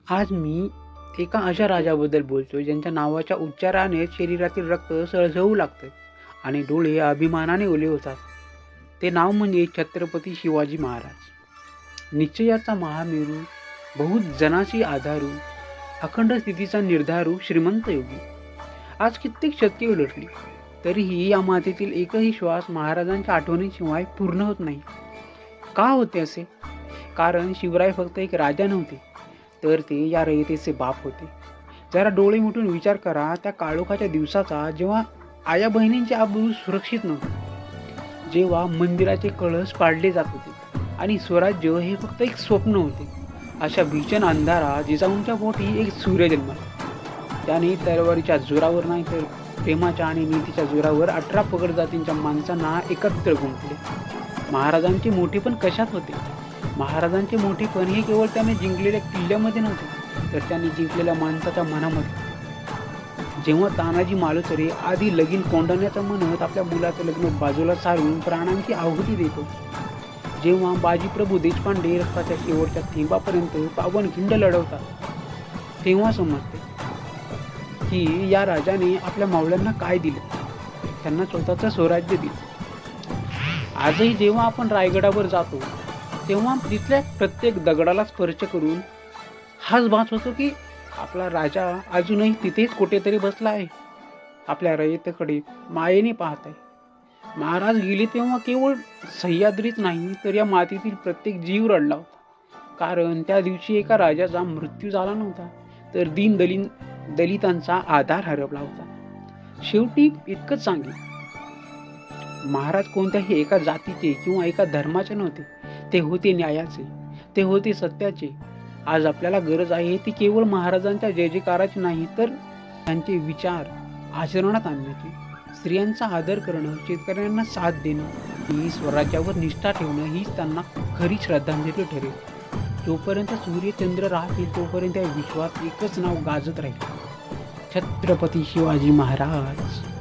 आज मी एका अशा राजाबद्दल बोलतोय ज्यांच्या नावाच्या उच्चाराने शरीरातील रक्त सळसळू लागतं आणि डोळे अभिमानाने ओले होतात. ते नाव म्हणजे छत्रपती शिवाजी महाराज. निश्चयाचा महामेरू, बहुत जनाची आधारू, अखंड स्थितीचा निर्धारू, श्रीमंत योगी. आज कित्येक शतके उलटली तरीही या मातेतील एकही श्वास महाराजांच्या आठवणीशिवाय पूर्ण होत नाही. का होते असे? कारण शिवराय फक्त एक राजा नव्हते, तर ते या रयतेचे बाप होते. जरा डोळे मिटून विचार करा त्या काळोखाच्या दिवसाचा, जेव्हा आया बहिणींचे आबरू सुरक्षित नव्हते, जेव्हा मंदिराचे कळस पाडले जात होते आणि स्वराज्य हे फक्त एक स्वप्न होते. अशा भीषण अंधारात जिजाऊंच्या पोटी एक सूर्य जन्मला. त्याने तलवारीच्या जोरावर नाही तर प्रेमाच्या आणि नीतीच्या जोरावर 18 पगड जातींच्या माणसांना एकत्र गुंफले. महाराजांचे मोठेपण कशात होते? महाराजांचे मोठेपण हे केवळ त्याने जिंकलेल्या किल्ल्यामध्ये नव्हते, तर त्यांनी जिंकलेल्या माणसाच्या मनामध्ये. जेव्हा तानाजी मालुसरे आधी लगीन कोंडण्याचं म्हणत आपल्या मुलाचं लग्न बाजूला सारून प्राणांची आहुती देतो, जेव्हा बाजीप्रभू देशपांडे रक्ताच्या शेवटच्या थेंबापर्यंत पावनखिंड लढवतात, तेव्हा समजते की या राजाने आपल्या मावळ्यांना काय दिलं. त्यांना स्वतःचं स्वराज्य दिलं. आजही जेव्हा आपण रायगडावर जातो तेव्हा तिथल्या प्रत्येक दगडाला स्पर्श करून हाच भास होतो की आपला राजा अजूनही तिथेच कुठेतरी बसला आहे, आपल्या रयतेकडे मायेने पाहत आहे. महाराज गेले तेव्हा केवळ सह्याद्रीच नाही तर या मातीतील प्रत्येक जीव रडला होता. कारण त्या दिवशी एका राजाचा मृत्यू झाला नव्हता, तर दलितांचा आधार हरपला होता. शेवटी इतकंच सांगेल, महाराज कोणत्याही एका जातीचे किंवा एका धर्माचे नव्हते. ते होते न्यायाचे, ते होते सत्याचे. आज आपल्याला गरज आहे ती केवळ महाराजांच्या जय जयकाराची नाही, तर त्यांचे विचार आचरणात आणण्याची. स्त्रियांचा आदर करणं, शेतकऱ्यांना साथ देणं, ही स्वराज्यावर निष्ठा ठेवणं हीच त्यांना खरी श्रद्धांजली ठरेल. जोपर्यंत सूर्यचंद्र राहतील तोपर्यंत या विश्वात एकच नाव गाजत राहील, छत्रपती शिवाजी महाराज.